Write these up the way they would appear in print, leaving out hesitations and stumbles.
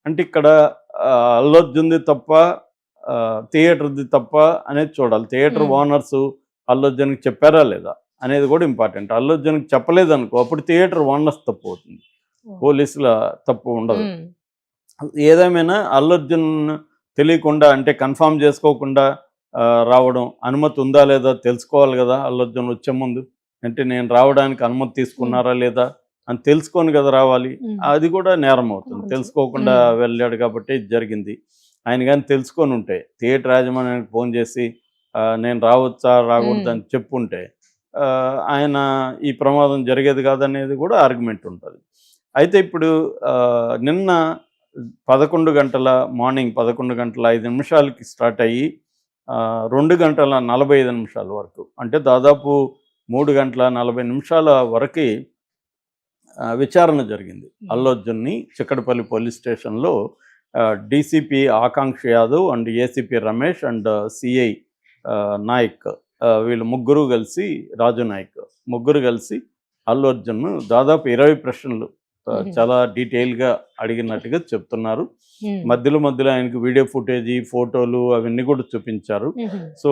అంటే ఇక్కడ అల్లు అర్జున్‌ది తప్ప, థియేటర్‌ది తప్ప అనేది చూడాలి. థియేటర్ హ్మ్. ఓనర్సు అల్లు అర్జున్‌కి చెప్పారా లేదా అనేది కూడా ఇంపార్టెంట్. అల్లు అర్జున్‌కి చెప్పలేదనుకో అప్పుడు థియేటర్ ఓనర్స్ తప్పు అవుతుంది. ఓహ్! పోలీసుల తప్పు ఉండదు. హ్మ్. ఏదేమైనా అల్లు అర్జున్ తెలియకుండా అంటే కన్ఫర్మ్ చేసుకోకుండా రావడం, అనుమతి ఉందా లేదా తెలుసుకోవాలి గదా! అల్లు అర్జున్ వచ్చే ముందు. అంటే నేను రావడానికి అనుమతి హ్మ్. తీసుకున్నారా లేదా అని తెలుసుకొని గదా రావాలి. హ్మ్. అది కూడా నేరం అవుతుంది. అవును. తెలుసుకోకుండా హ్మ్. వెళ్ళాడు కాబట్టి ఇది జరిగింది. ఆయన గాని తెలుసుకొనుంటే థియేటర్ యాజమాన్యానికి ఫోన్ చేసి నేను రావచ్చా? రాకూడదా? హ్మ్. అని చెప్పుంటే ఆయన ఈ ప్రమాదం జరిగేది కాదనేది కూడా ఆర్గ్యుమెంట్ ఉంటది. అయితే ఇప్పుడు నిన్న 11 గంటల మార్నింగ్ 11 గంటల 5 నిమిషాలకి స్టార్ట్ అయ్యి 2 గంటల 45 నిమిషాల వరకు అంటే దాదాపు 3 గంటల 40 నిమిషాల వరకి విచారణ జరిగింది. హ్మ్. అల్లు అర్జున్‌ని చిక్కడపల్లి పోలీస్ స్టేషన్‌లో DCP Akanksha Yadav and ACP Ramesh and CI Nayak వీళ్ళు ముగ్గురు కలిసి రాజు నాయక్ ముగ్గురు కలిసి అల్లు అర్జున్‌ను దాదాపు 20 ప్రశ్నలు హుహు. చాలా డీటెయిల్‌గా అడిగినట్టుగా చెప్తున్నారు. హ్మ్. మధ్యలో మధ్యలో ఆయనకి వీడియో ఫుటేజీ, ఫోటోలు అవన్నీ కూడా చూపించారు. హుహు. సో,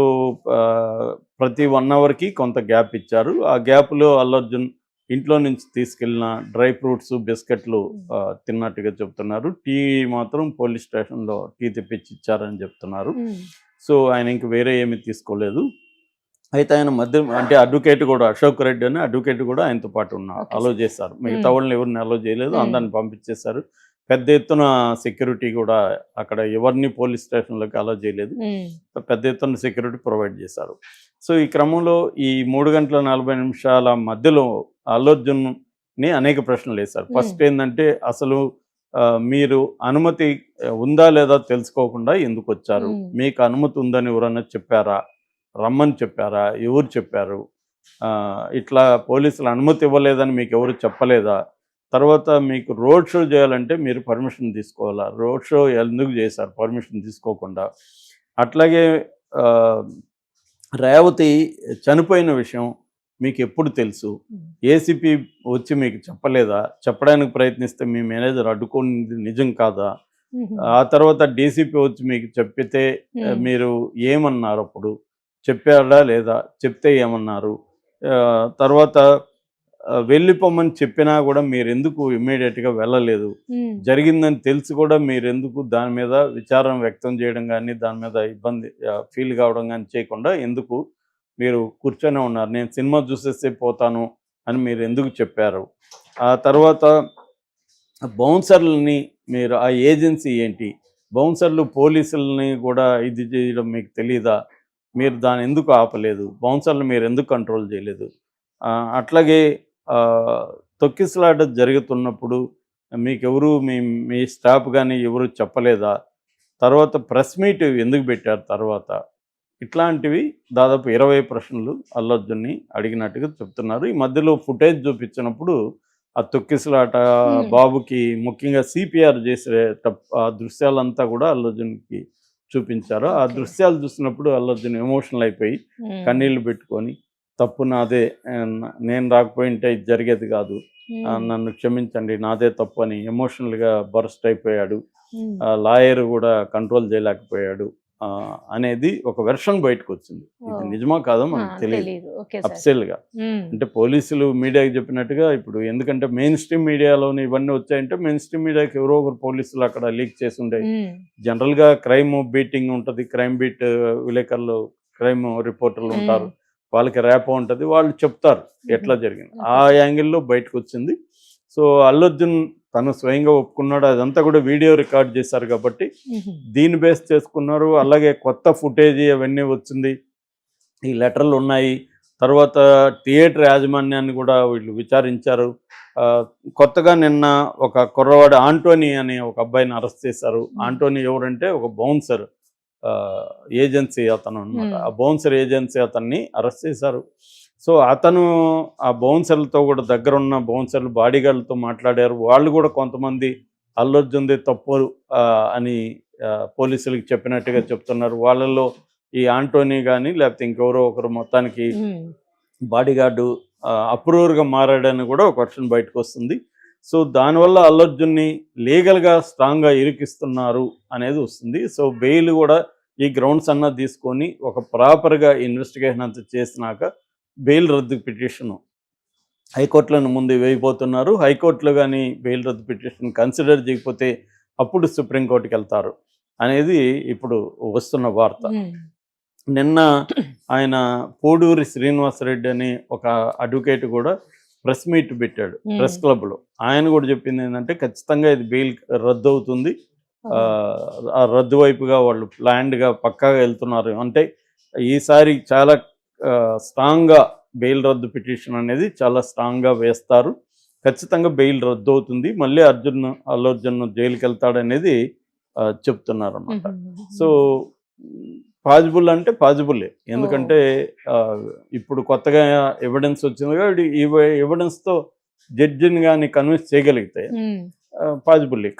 ప్రతి 1 అవర్‌కి కొంత గ్యాప్ ఇచ్చారు. ఆ గ్యాప్‌లో అల్లు అర్జున్ ఇంట్లో నుంచి తీసుకెళ్ళిన డ్రై ఫ్రూట్స్, బిస్కెట్‌లు హ్మ్. తిన్నట్టుగా చెప్తున్నారు. టీ మాత్రం పోలీస్ స్టేషన్‌లో టీ తెప్పించి ఇచ్చారని చెప్తున్నారు. హ్మ్. సో, ఆయన ఇంక వేరే ఏమి తీసుకోలేదు. అయితే ఆయన మధ్య అంటే అడ్వకేట్ గూడా అశోక్ రెడ్డి అని అడ్వకేట్ గూడా ఆయనతో పాటు ఓకే అలో సార్. చేశారు. మిగతా హ్మ్. వాళ్ళని ఎవరిని అలో చేయలేదు. హ్మ్. అందరిని పంపించేశారు. పెద్ద ఎత్తున సెక్యూరిటీ గూడా అక్కడ ఎవరిని పోలీస్ స్టేషన్‌లోకి అలో చేయలేదు. హ్మ్. పెద్ద ఎత్తున సెక్యూరిటీ ప్రొవైడ్ చేశారు. సో, ఈ క్రమంలో ఈ 3 గంటల 40 నిమిషాల మధ్యలో అల్లు అర్జున్‌ని అనేక ప్రశ్నలేశారు. హ్మ్. ఫస్ట్ ఏందంటే అసలు మీరు అనుమతి ఉందా లేదా తెలుసుకోకుండా ఎందుకొచ్చారు? హ్మ్. మీకు అనుమతి ఉందని ఎవరన్నా చెప్పారా? రమ్మని చెప్పారా? ఎవరు చెప్పారు? ఇట్లా పోలీసులు అనుమతి ఇవ్వలేదని మీకెవరు చెప్పలేదా? తర్వాత మీకు రోడ్ షో జేయాలంటే మీరు పర్మిషన్ తీసుకోవాలా? రోడ్ షో ఎందుకు జేశారు పర్మిషన్ తీసుకోకుండా? అట్లాగే ఆహ్, రేవతి చనిపోయిన విషయం మీకెప్పుడు తెలుసు? హ్మ్. ఏసీపీ వచ్చి మీకు చెప్పలేదా? చెప్పడానికి ప్రయత్నిస్తే మీ మేనేజర్ అడ్డుకున్నది నిజం కాదా? హుహు. ఆ తర్వాత డీసీపీ వచ్చి మీకు చెప్పితే హ్మ్. మీరు ఏమన్నారప్పుడు? చెప్పాడా లేదా? చెప్తే ఏమన్నారు? తర్వాత వెళ్ళిపోమని చెప్పినా గూడా మీరెందుకు ఇమ్మీడియేట్‌గా వెళ్ళలేదు? హ్మ్. జరిగిందని తెలిసి కూడా మీరెందుకు దాని మీద విచారం వ్యక్తం చేయడం గానీ, దాని మీద ఇబ్బంది ఫీల్ కావడం గానీ చేయకుండా ఎందుకు మీరు కూర్చొనే ఉన్నారు? నేను సినిమా చూసేసి పోతాను అని మీరెందుకు చెప్పారు? ఆ తర్వాత బౌన్సర్లని మీరు ఆ ఏజెన్సీ ఏంటి? బౌన్సర్లు పోలీసులని గూడా ఇది జేయడం మీకు తెలీదా? మీరు దాన్నెందుకు ఆపలేదు? బౌన్సర్లు మీరెందుకు కంట్రోల్ జేయలేదు? అట్లాగే ఆహ్, తొక్కిసలాట జరుగుతున్నప్పుడు మీకెవరు మీ మీ స్టాఫ్ గాని ఎవరు చెప్పలేదా? తర్వాత ప్రెస్ మీట్ ఎందుకు బెట్టారు తర్వాత? ఇట్లాంటివి దాదాపు 20 ప్రశ్నలు అల్లు అర్జున్‌ని అడిగినట్టుగా చెప్తున్నారు. ఈ మధ్యలో ఫుటేజ్ చూపించినప్పుడు ఆ తొక్కిసలాట హ్మ్. బాబుకి ముఖ్యంగా సిపిఆర్ ఆ దృశ్యాలంతా కూడా అల్లు అర్జున్‌కి చూపించారు. ఆ ఓకే. దృశ్యాలు చూసినప్పుడు అల్లు అర్జున్ ఎమోషనల్ అయిపోయి హ్మ్. కన్నీళ్లు పెట్టుకొని తప్పు నాదే. నేను రాకపోయుంటే ఇది జరిగేది కాదు. హ్మ్. నన్ను క్షమించండి నాదే తప్పు అని ఎమోషనల్‌గా బరస్ట్ అయిపోయాడు. హ్మ్. లాయర్ కూడా కంట్రోల్ చేయలేకపోయాడు. అనేది ఒక వెర్షన్ బయటకొచ్చింది. ఇది ఓహ్! నిజమా కాదో ఆ! మనకు తెలీదు. తెలీదు. Okay sir. అఫీషియల్‌గా. హ్మ్. అంటే పోలీసులు మీడియాకి చెప్పినట్టుగా ఇప్పుడు ఎందుకంటే మెయిన్ స్ట్రీమ్ మీడియాలోని ఇవన్నీ వచ్చాయంటే మెయిన్ స్ట్రీమ్ మీడియాకి ఎవరో ఒకరు పోలీసులు అక్కడ లీక్ చేసుండే హ్మ్. జనరల్‌గా క్రైమ్ బీటింగ్ ఉంటది. క్రైమ్ బీట్ విలేకరులు, క్రైమ్ రిపోర్టర్లు హ్మ్. ఉంటారు. వాళ్ళకి ర్యాపో ఉంటది. వాళ్ళు చెప్తారు హుహు. ఎట్లా జరిగింది. ఆ ఓకే సార్. యాంగిల్‌లో బయటకొచ్చింది. సో, అల్లు అర్జున్ తను స్వయంగా ఒప్పుకున్నాడు. అదంతా కూడా వీడియో రికార్డ్ చేశారు కాబట్టి హుహు. దీన్ని బేస్ చేసుకున్నారు. అలాగే కొత్త ఫుటేజీ అవన్నీ వచ్చింది. ఈ లెటర్‌లున్నాయి. తర్వాత థియేటర్ యాజమాన్యాన్ని గూడా వీళ్ళు విచారించారు. ఆహ్, కొత్తగా నిన్న ఒక కుర్రవాడు ఆంటోనీ అనే ఒక అబ్బాయిని అరెస్ట్ చేశారు. హ్మ్. ఆంటోనీ ఎవరంటే ఒక బౌన్సర్ ఆహ్, ఏజెన్సీ అతననమాట. హ్మ్. ఆ బౌన్సర్ ఏజెన్సీ అతన్ని అరెస్ట్ చేశారు. సో, అతను ఆ బౌన్సర్‌లతో గూడా దగ్గరున్న బౌన్సర్‌లు బాడీగార్డ్‌లతో మాట్లాడారు. వాళ్ళు గూడా కొంతమంది అల్లు అర్జున్‌ది తప్పు అని పోలీసులకి చెప్పినట్టుగా చెప్తున్నారు. వాళ్ళలో ఈ ఆంటోనీ గాని, లేపోతే ఇంకెవరో ఒకరు మొత్తానికి హ్మ్. బాడీగార్డు అప్రూవర్‌గా మారాడని గూడా ఒక వర్షన్ బయటకొస్తుంది. సో దానివల్ల అల్లు అర్జున్ని లీగల్గా స్ట్రాంగ్గా ఇరికిస్తున్నారు అనేది వస్తుంది. సో బెయిల్ కూడా ఈ గ్రౌండ్స్ అన్నా తీసుకొని ఒక ప్రాపర్గా ఇన్వెస్టిగేషన్ అంతా చేసినాక బెయిల్ రద్దు పిటిషన్ హైకోర్టులను ముందు వేయబోతున్నారు. హైకోర్టులో కానీ బెయిల్ రద్దు పిటిషన్ కన్సిడర్ చేయకపోతే అప్పుడు సుప్రీంకోర్టుకి వెళ్తారు అనేది ఇప్పుడు వస్తున్న వార్త. నిన్న ఆయన పోడూరి శ్రీనివాసరెడ్డి అని ఒక అడ్వకేట్ కూడా ప్రెస్ మీట్ పెట్టాడు ప్రెస్ క్లబ్లో. ఆయన కూడా చెప్పింది ఏంటంటే ఖచ్చితంగా ఇది బెయిల్ రద్దు అవుతుంది, ఆ రద్దు వైపుగా వాళ్ళు ప్లాన్డ్గా పక్కాగా వెళ్తున్నారు. అంటే ఈసారి చాలా స్ట్రాంగ్గా బెయిల్ రద్దు పిటిషన్ అనేది చాలా స్ట్రాంగ్గా వేస్తారు, ఖచ్చితంగా బెయిల్ రద్దు అవుతుంది, మళ్ళీ అల్లు అర్జున్ జైలుకి వెళ్తాడనేది చెప్తున్నారు అన్నమాట. సో పాజిబుల్ అంటే పాజిబుల్లే, ఎందుకంటే ఇప్పుడు కొత్తగా ఎవిడెన్స్ వచ్చింది కాబట్టి ఈ ఎవిడెన్స్తో జడ్జిని కానీ కన్విన్స్ చేయగలిగితే పాజిబుల్లే.